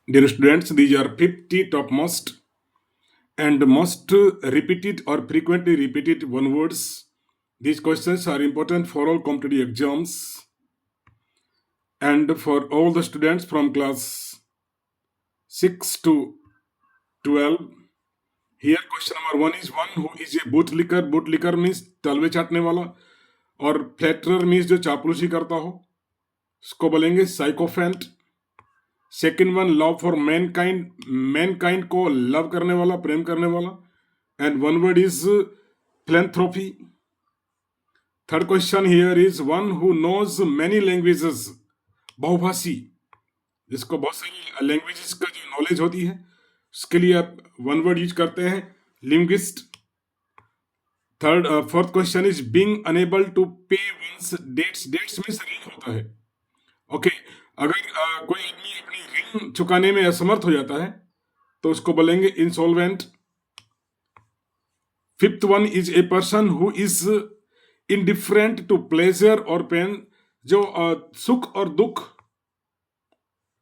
Dear students, these are 50 topmost and most repeated or frequently repeated one words. These questions are important for all competitive exams and for all the students from class 6 to 12. Here question number 1 is one who is a bootlicker. Bootlicker means तलवे चाटने वाला और flatterer means जो चापलूसी करता हो उसको बोलेंगे sycophant. Second one love for mankind को love करने वाला, प्रेम करने वाला. And one word is philanthropy. Third question here is one who knows many languages. बहुभाषी, जिसको बहुत सारी लैंग्वेजेस का जो नॉलेज होती है उसके लिए आप वन वर्ड यूज करते हैं, linguist. Fourth question is being unable to pay one's debts. Debts में ऋण होता है. ओके, अगर कोई आदमी अपनी ऋण चुकाने में असमर्थ हो जाता है तो उसको बोलेंगे insolvent. Fifth one is a person who is indifferent to pleasure और पेन. जो सुख और दुख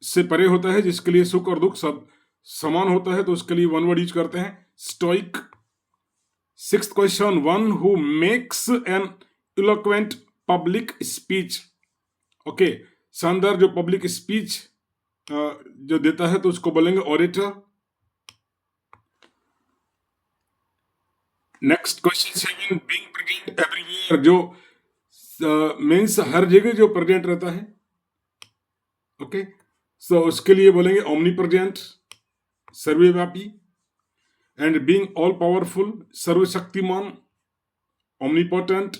से परे होता है, जिसके लिए सुख और दुख सब समान होता है, तो उसके लिए वन वर्ड यूज करते हैं, stoic. Sixth question one who makes N eloquent public speech. Okay, शानदार जो पब्लिक स्पीच जो देता है तो उसको बोलेंगे orator. Next question 7 being present everywhere. जो मीन्स हर जगह जो प्रेजेंट रहता है. ओके, सो उसके लिए बोलेंगे ओमनी प्रेजेंट, सर्वव्यापी. एंड बीइंग ऑल पावरफुल, सर्वशक्तिमान, ओमनीपोटेंट.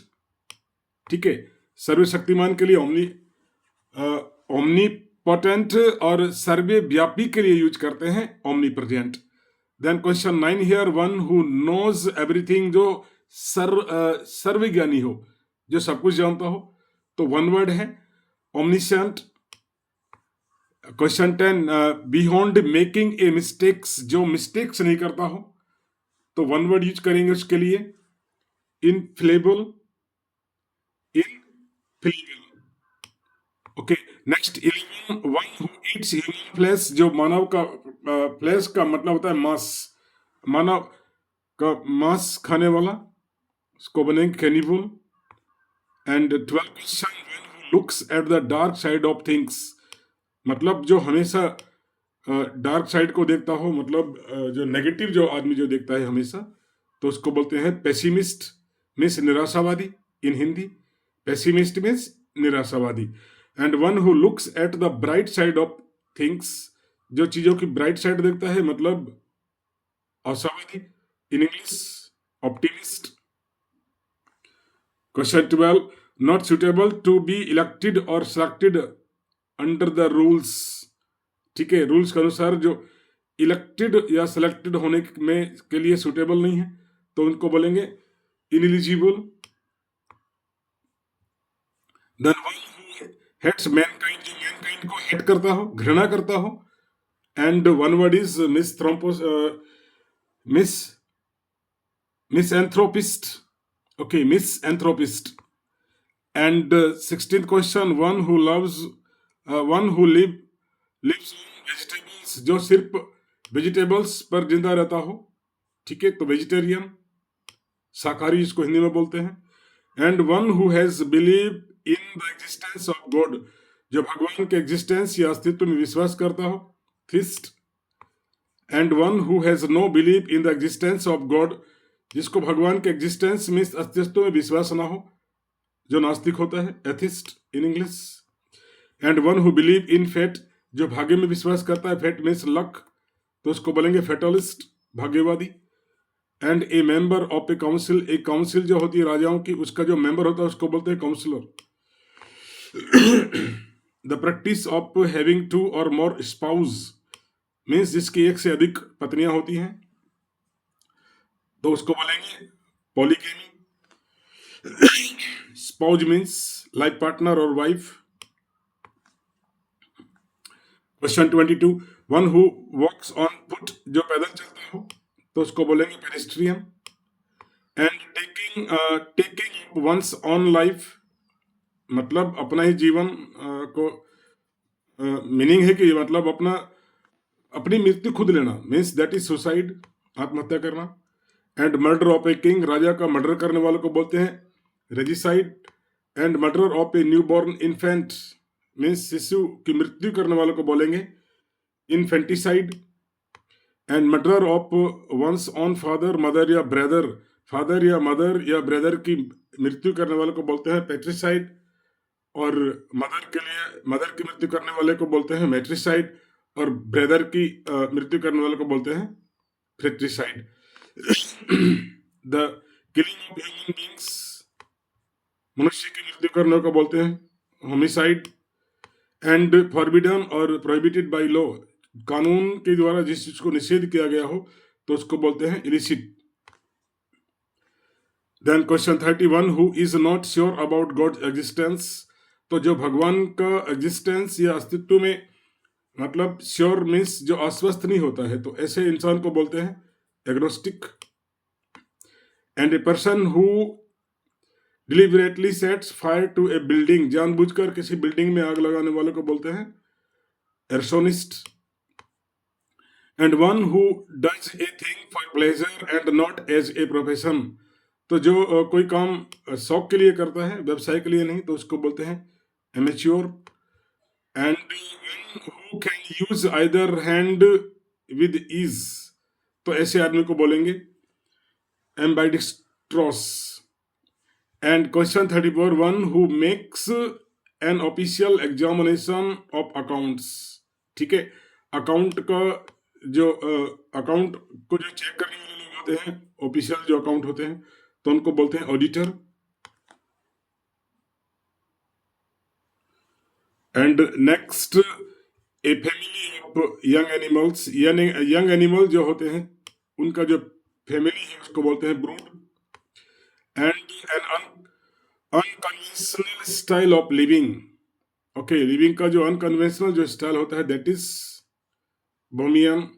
ठीक है, सर्वशक्तिमान के लिए ओमनीपोटेंट और सर्वव्यापी के लिए यूज करते हैं omnipresent. Then question 9 here one who knows everything. जो सर्वज्ञानी हो, जो सब कुछ जानता हो, तो वन वर्ड है omniscient. Question 10 beyond making a mistakes. जो मिस्टेक्स नहीं करता हो तो वन वर्ड यूज करेंगे उसके लिए, inflatable. Okay, next 11 one who eats human flesh. जो मानव का फ्लैश का मतलब होता है मांस, मानव का मांस खाने वाला, उसको बनेंगे cannibal. And 12 question one who looks at the dark side of things. मतलब जो हमेशा डार्क साइड को देखता हो, मतलब जो नेगेटिव जो आदमी जो देखता है हमेशा, तो उसको बोलते हैं पेसिमिस्ट मीन्स निराशावादी इन हिंदी. पेसिमिस्ट मीन्स निराशावादी. And one who looks at the bright side of things. जो चीजों की ब्राइट साइड देखता है मतलब आशावादी, in English optimist. Question 12 not suitable to be elected और सिलेक्टेड अंडर द रूल्स. ठीक है, रूल्स के अनुसार जो इलेक्टेड या सिलेक्टेड होने में के लिए सुटेबल नहीं है तो उनको बोलेंगे ineligible. Then one who hates mankind. जो मैनकाइंड को हेट करता हो, घृणा करता हो. And one word is misanthropist. Okay, misanthropist. And 16th question one who lives on vegetables. जो सिर्फ वेजिटेबल्स पर जिंदा रहता हो. ठीक है, तो वेजिटेरियन, शाकाहारी जिसको हिंदी में बोलते हैं. And one who has believe in the existence of God. जो भगवान के एग्जिस्टेंस या अस्तित्व में विश्वास करता हो, theist. And one who has no believe in the existence of God. जिसको भगवान के एग्जिस्टेंस में अस्तित्व में विश्वास ना हो, जो नास्तिक होता है, atheist in English. And one who believe in fate. जो भाग्य में विश्वास करता है, फेट मीन्स लक, तो उसको बोलेंगे फेटलिस्ट, भाग्यवादी. And a member of a council. एक काउंसिल जो होती है राजाओं की, उसका जो मेंबर होता है उसको बोलते हैं councillor. The practice of having 2 और मोर स्पाउस मीन्स जिसकी एक से अधिक पत्नियां होती हैं, तो उसको बोलेंगे polygamy. Spouse means life partner और wife. Question 22 one who walks on foot. जो पैदल चलता हो तो उसको बोलेंगे pedestrian. And taking one's own life. मतलब अपना ही जीवन को मीनिंग है कि मतलब अपना अपनी मृत्यु खुद लेना मीन्स दैट इज सुसाइड, आत्महत्या करना। And murder of a king, राजा का मर्डर करने वालों को बोलते हैं regicide. And murder of a new born infant means शिशु की मृत्यु करने वालों को बोलेंगे infanticide. And murder of one's own father, mother या ब्रदर, फादर या मदर या ब्रदर की मृत्यु करने वालों को बोलते हैं पेट्रिसाइड। और मदर की मृत्यु करने वाले को बोलते हैं मैट्रिसाइड, और ब्रदर की मृत्यु करने वाले को बोलते हैं fratricide. The killing of human beings, मनुष्य की मृत्यु करने को बोलते हैं होमिसाइड। एंड फॉरबिडन और प्रोहिबिटेड बाय लॉ, कानून के द्वारा जिस चीज को निषेध किया गया हो तो उसको बोलते हैं illicit. Then question 31, who is not sure about God existence, तो जो भगवान का एग्जिस्टेंस या अस्तित्व में मतलब श्योर मीन्स जो आश्वस्त नहीं होता है, तो ऐसे इंसान को बोलते हैं agnostic. And a person who deliberately sets fire to a building, जानबूझकर किसी बिल्डिंग में आग लगाने वाले को बोलते हैं arsonist. And one who does a thing for pleasure and not as a profession, तो जो कोई काम शौक के लिए करता है, व्यवसाय के लिए नहीं, तो उसको बोलते हैं amateur. And one who can use either hand with ease, तो ऐसे आदमी को बोलेंगे ambidextrous. And question 34, one who makes an official examination of accounts, ठीक है, अकाउंट का जो अकाउंट को जो चेक करने वाले लोग होते हैं, ऑफिशियल जो अकाउंट होते हैं, तो उनको बोलते हैं auditor. And next, a family of young animals, young animal जो होते हैं उनका जो फैमिली है उसको बोलते हैं brood. And an unconventional style of living, okay, living का जो अनकन्वेंशनल जो स्टाइल होता है that is bohemian.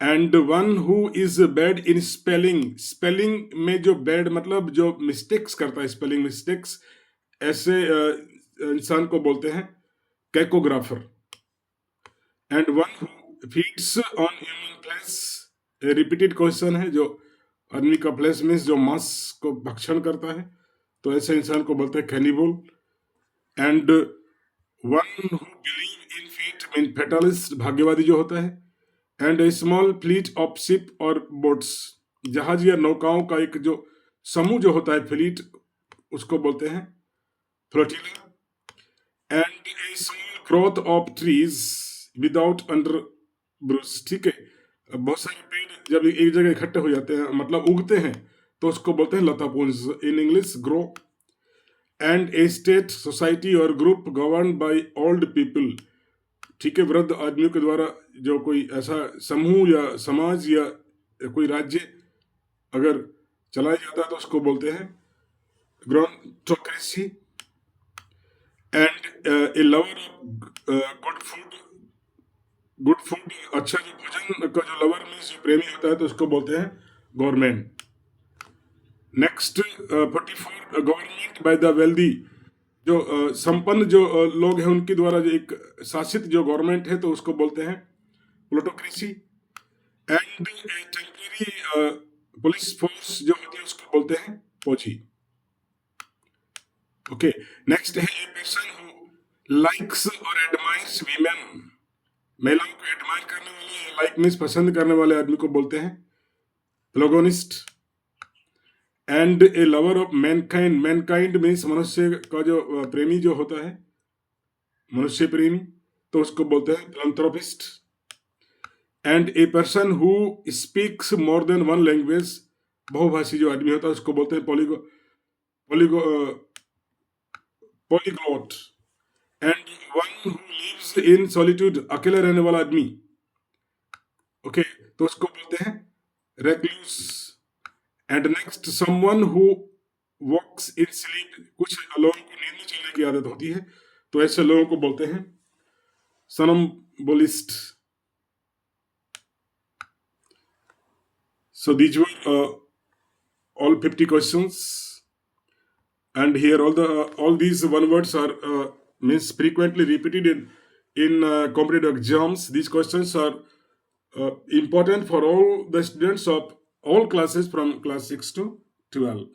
And one who is bad in spelling, spelling में जो बैड मतलब जो मिस्टेक्स करता है, स्पेलिंग मिस्टेक्स, ऐसे इंसान को बोलते हैं cacographer. And one who feeds on human flesh, repeated question है, जो आदमी का फ्लैश मीन्स जो मांस को भक्षण करता है, तो ऐसे इंसान को बोलते हैं cannibal. And one who believe in fate mean fatalist, भाग्यवादी जो होता है। And a small fleet of ship और बोट्स, जहाज या नौकाओं का एक जो समूह जो होता है फ्लीट, उसको बोलते हैं flotilla. And a small growth of trees without under Bruce, ठीक है, बहुत सारे पेड़ जब एक जगह इकट्ठे हो जाते हैं मतलब उगते हैं, तो उसको बोलते हैं लतापुंज, in English grove. And a state, society और group govern by old people, ठीक है, वृद्ध आदमियों के द्वारा जो कोई ऐसा समूह या समाज या कोई राज्य अगर चलाया जाता है तो उसको बोलते हैं gerontocracy. And a lover of good food, अच्छा जो भोजन का जो लवर में जो प्रेमी होता है तो उसको बोलते हैं government. Next 44, government by the wealthy, जो संपन्न जो लोग हैं उनके द्वारा जो एक शासित जो गवर्नमेंट है तो उसको बोलते हैं plutocracy. And temporary police force जो होती है उसको बोलते हैं फौजी। ओके, नेक्स्ट है ए पर्सन हु लाइक्स और एडमायर्स वीमेन, महिलाओं को एडमायर करने वाले, लाइक मीन्स पसंद करने वाले आदमी को बोलते हैं प्लोगोनिस्ट। And a lover of mankind, mankind means मनुष्य का जो प्रेमी जो होता है, मनुष्य प्रेमी, तो उसको बोलते हैं philanthropist. And a person who speaks more than one language, बहुभाषी जो आदमी होता है उसको बोलते हैं polyglot. And one who lives in solitude, अकेला रहने वाला आदमी, ओके, तो उसको बोलते हैं recluse. And next, someone who walks in sleep, कुछ लोगों को नींद में चलने की आदत होती है, तो ऐसे लोगों को बोलते हैं somnambulist. So these were all 50 questions, and here all these one words are means frequently repeated in in competitive exams. These questions are important for all the students of all classes from class 6 to 12.